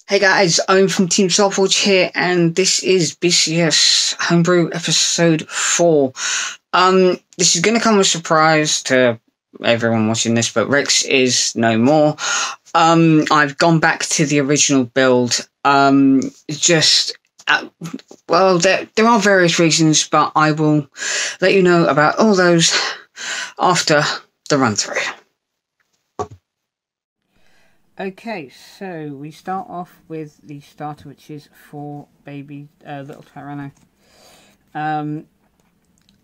Hey guys, I'm from Team Soulforge here, and this is BCS Homebrew episode 4. This is going to come as a surprise to everyone watching this, but Rex is no more. I've gone back to the original build. Well, there are various reasons, but I will let you know about all those after the run through. Okay, so we start off with the starter, which is for baby little Tyranno.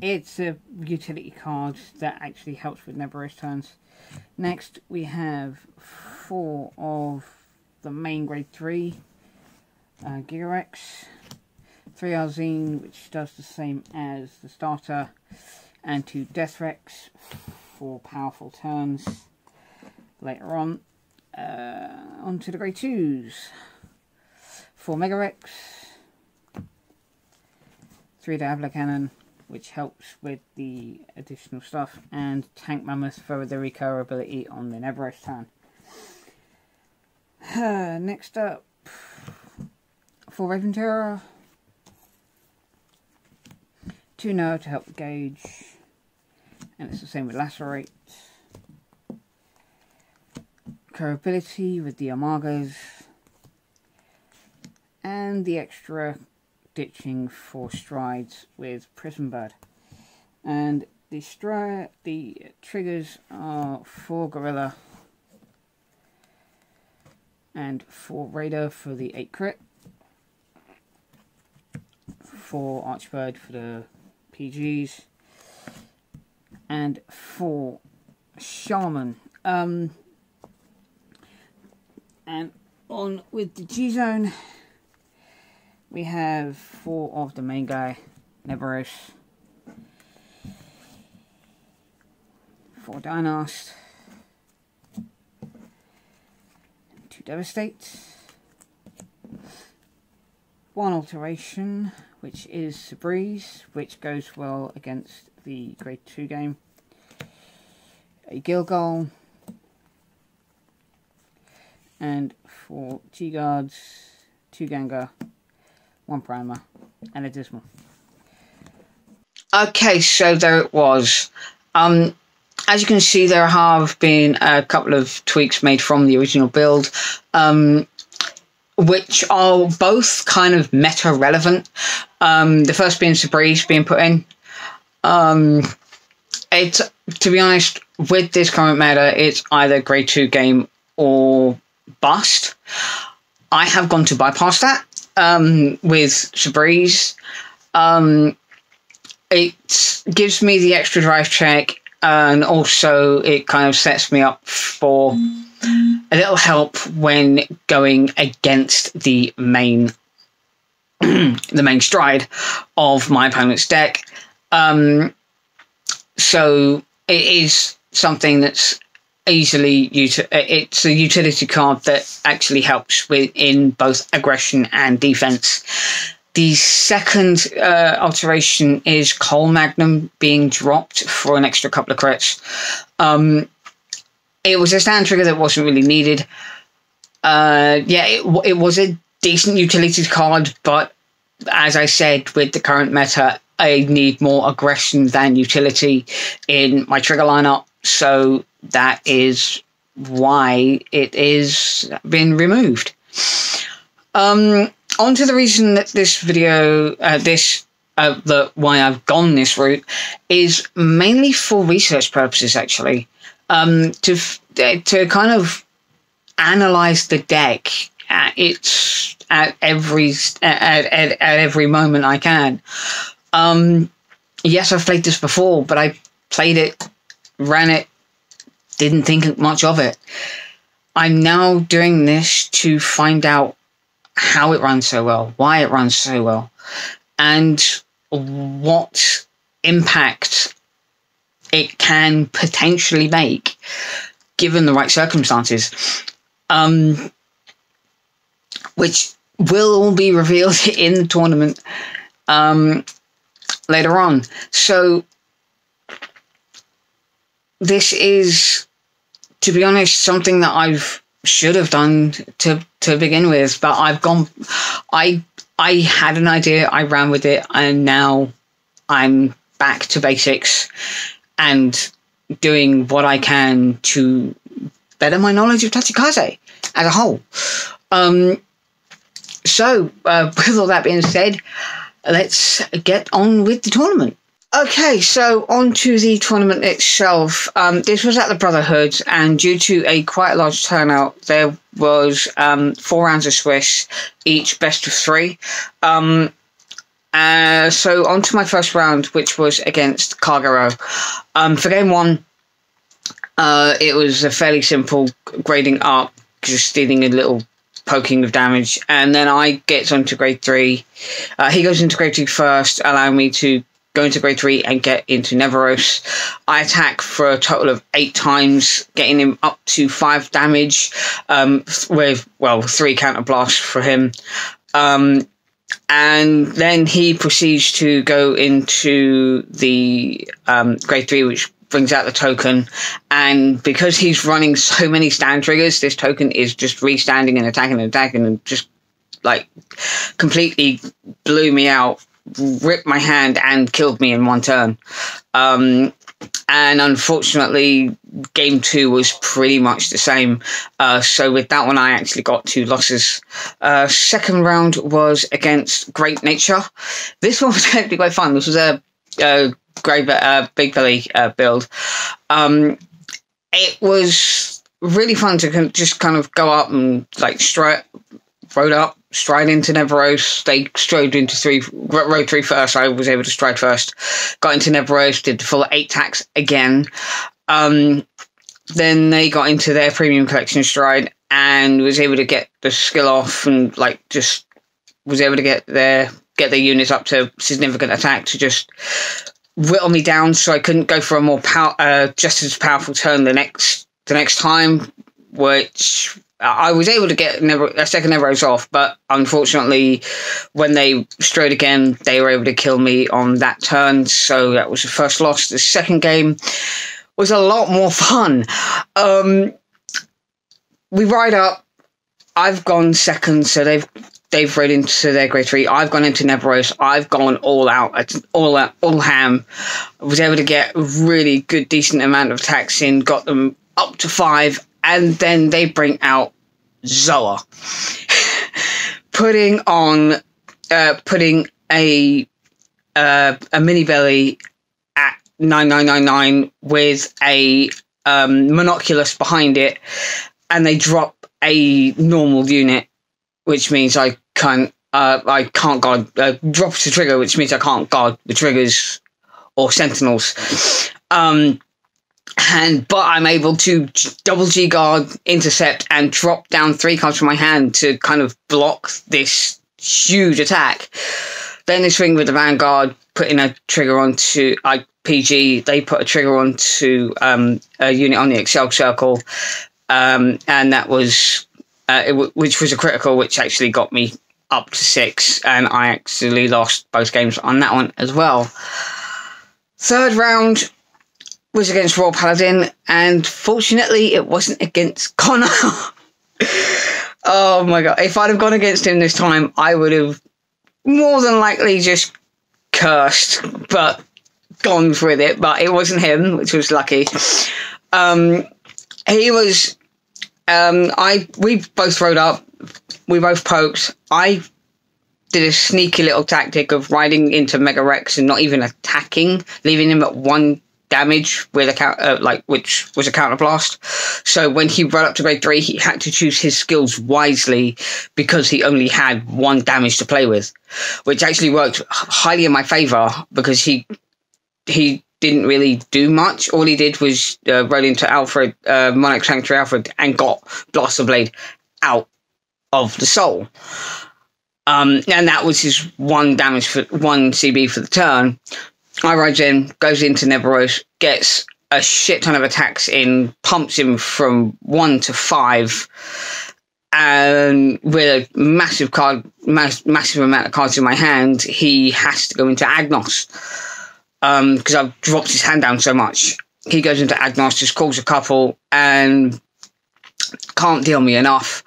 It's a utility card that actually helps with Neverose turns. Next, we have 4 of the main grade 3 Gigarex, 3 Arzine, which does the same as the starter, and 2 Deathrex for powerful turns later on. Onto the grade 2s. 4 Megarex, 3 Diablo Cannon, which helps with the additional stuff, and Tank Mammoth for the recur ability on the Neverose turn. Next up, 4 Raven Terror, 2 Noah to help gauge, and it's the same with Lacerate. Ability with the Amargos, and the extra ditching for strides with Prism Bird. And the triggers are 4 Gorilla and 4 Raider for the 8 crit, 4 Archbird for the PGs, and 4 Shaman. And on with the G-Zone, we have 4 of the main guy, Neverose, 4 Dynast, 2 Devastate, 1 Alteration, which is Sabreeze, which goes well against the grade 2 game, a Gilgal, and 4 G-Guards, 2 Gengar, 1 Primer, and a Dismal. Okay, so there it was. As you can see, there have been a couple of tweaks made from the original build, which are both kind of meta-relevant. The first being Sabreeze being put in. To be honest, with this current meta, it's either grade 2 game or bust. I have gone to bypass that with Sabreeze. It gives me the extra drive check, and also it kind of sets me up for a little help when going against the main stride of my opponent's deck. So it is something that's easily it's a utility card that actually helps in both aggression and defense. The second alteration is Coal Magnum being dropped for an extra couple of crits. It was a stand trigger that wasn't really needed. It was a decent utility card, but as I said, with the current meta, I need more aggression than utility in my trigger lineup, so that is why it is been removed. On to the reason that this video, why I've gone this route, is mainly for research purposes, actually. To kind of analyze the deck at every moment I can. Yes, I've played this before, but I played it, ran it, didn't think much of it. I'm now doing this to find out how it runs so well, why it runs so well, and what impact it can potentially make given the right circumstances, which will all be revealed in the tournament later on. So this is, to be honest, something that I've should have done to begin with. But I had an idea, I ran with it, and now I'm back to basics and doing what I can to better my knowledge of Tachikaze as a whole. So, with all that being said, let's get on with the tournament. Okay, so on to the tournament itself. This was at the Brotherhood, and due to a quite large turnout, there was 4 rounds of Swiss, each best of 3. So on to my first round, which was against Kagero. For game 1, it was a fairly simple grading up, just dealing a little poking of damage, and then I get onto grade 3. He goes into grade 2 first, allowing me to go into grade 3 and get into Neveros. I attack for a total of 8 times, getting him up to 5 damage, with, well, 3 counter blasts for him. And then he proceeds to go into the grade 3, which brings out the token, and because he's running so many stand triggers, this token is just restanding and attacking and just like completely blew me out, ripped my hand and killed me in 1 turn. And unfortunately game 2 was pretty much the same, so with that one I actually got 2 losses. Second round was against Great Nature. This one was actually quite fun. This was a big belly build. It was really fun to just kind of go up and like stride into Neveros. They strode into row 3 first. I was able to stride first. Got into Neveros, did the full 8 attacks again. Then they got into their premium collection stride and was able to get the skill off and like just was able to get their units up to significant attack to just whittle me down, so I couldn't go for a more just as powerful turn the next time, which I was able to get a second Neveros off, but unfortunately when they strode again they were able to kill me on that turn, so that was the first loss. The second game was a lot more fun. We ride up, I've gone second, so they've rode into their grade 3. I've gone into Neveros. I've gone all out, all ham. I was able to get a really good, decent amount of attacks in, got them up to 5, and then they bring out Zoa, putting a mini belly at 9999 with a monoculus behind it, and they drop a normal unit, which means I can't guard, drops the trigger, which means I can't guard the triggers or sentinels. But I'm able to double G guard, intercept, and drop down 3 cards from my hand to kind of block this huge attack. Then they swing with the Vanguard, putting a trigger onto PG. They put a trigger onto a unit on the Excel Circle, and that was which was a critical, which actually got me up to 6, and I actually lost both games on that one as well. Third round was against Royal Paladin, and fortunately it wasn't against Connor. Oh my god, if I'd have gone against him this time, I would have more than likely just cursed, but gone with it, but it wasn't him, which was lucky. He was... we both rode up, we both poked. I did a sneaky little tactic of riding into Mega Rex and not even attacking, leaving him at 1 damage with a which was a counter blast. So when he rode up to grade 3, he had to choose his skills wisely because he only had 1 damage to play with, which actually worked highly in my favor because he didn't really do much. All he did was rode into Alfred, Monarch Sanctuary Alfred, and got Blaster Blade out of the soul. And that was his 1 damage for 1 CB for the turn. I rides in, goes into Neveros, gets a shit ton of attacks in, pumps him from 1 to 5, and with a massive amount of cards in my hand, he has to go into Agnos. Because I've dropped his hand down so much. He goes into Agnos, just calls a couple, and can't deal me enough.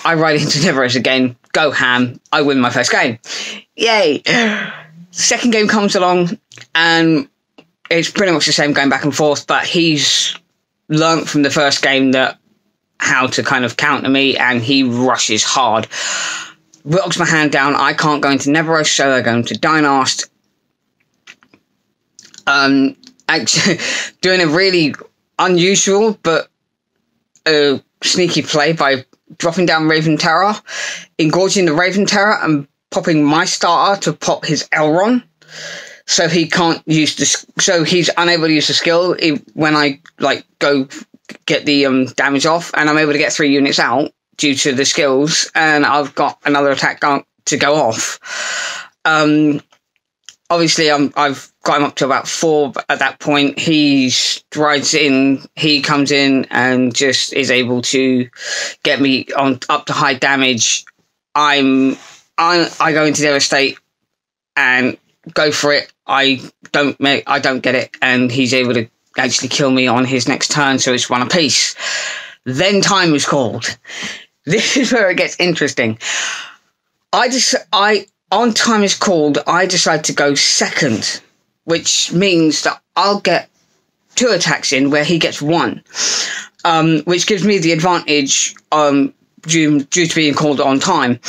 I ride into Neveros again, go ham, I win my first game. Yay! Second game comes along, and it's pretty much the same going back and forth, but he's learnt from the first game that how to kind of counter me, and he rushes hard. Rocks my hand down, I can't go into Neveros, so I go into Dynast. Actually, doing a really unusual but sneaky play by dropping down Raven Terror, engorging the Raven Terror, and popping my starter to pop his Elron. So he can't use this. So he's unable to use the skill when I go get the damage off, and I'm able to get 3 units out due to the skills, and I've got another attack to go off. Obviously, I've got him up to about 4 at that point. He rides in, he comes in and just is able to get me on up to high damage. I go into Devastate and go for it. I don't get it, and he's able to actually kill me on his next turn, so it's 1 apiece. Then time is called. This is where it gets interesting. On time is called, I decide to go second, which means that I'll get 2 attacks in where he gets 1, which gives me the advantage due to being called on time.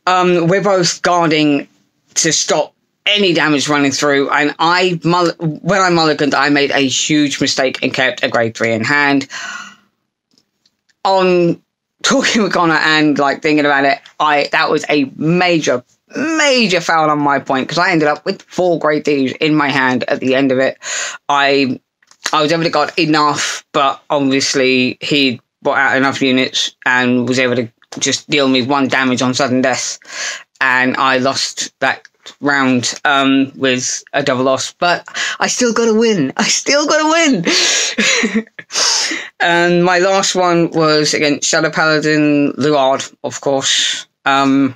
We're both guarding to stop any damage running through, and when I mulliganed, I made a huge mistake and kept a grade 3 in hand. On talking with Connor and thinking about it, that was a major foul on my point, because I ended up with 4 grade 3s in my hand at the end of it. I was able to got enough, but obviously he brought out enough units and was able to just deal me 1 damage on sudden death, and I lost that round with a double loss, but I still got to win. And my last one was against Shadow Paladin Luard, of course. Well,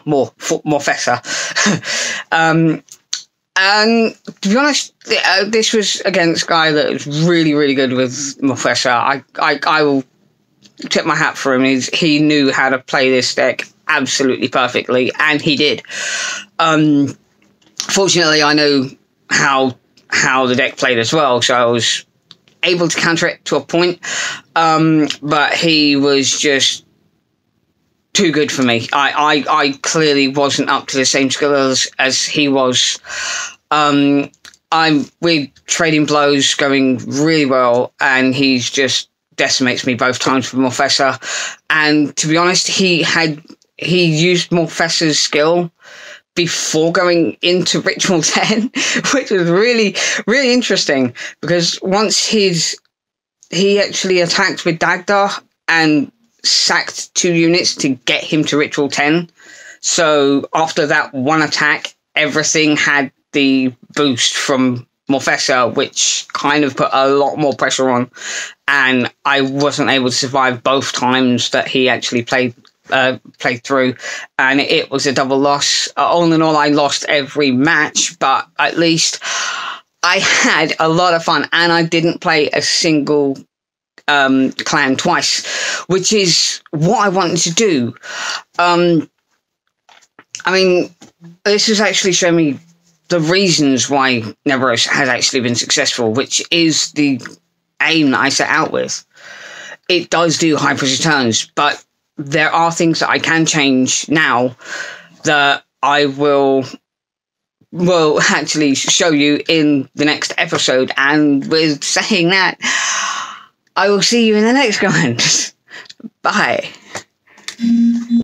more Fessa. And to be honest, this was against a guy that was really, really good with Morfessa. I will tip my hat for him. He knew how to play this deck absolutely perfectly, and he did. Fortunately, I know how the deck played as well, so I was able to counter it to a point. But he was just too good for me. I clearly wasn't up to the same skill as he was. We're trading blows going really well, and he's just decimates me both times with Morfessa. And to be honest, he used Morfessa's skill before going into Ritual 10, which was really, really interesting, because once he actually attacked with Dagda and sacked 2 units to get him to Ritual 10. So after that 1 attack, everything had the boost from Morfessa, which kind of put a lot more pressure on, and I wasn't able to survive both times that he actually played through, and it was a double loss. All in all, I lost every match, but at least I had a lot of fun, and I didn't play a single clan twice, which is what I wanted to do. I mean, this has actually shown me the reasons why Neveros has actually been successful, which is the aim that I set out with. It does do high pressure turns, but there are things that I can change now that I will actually show you in the next episode. And with saying that, I will see you in the next comment. Bye.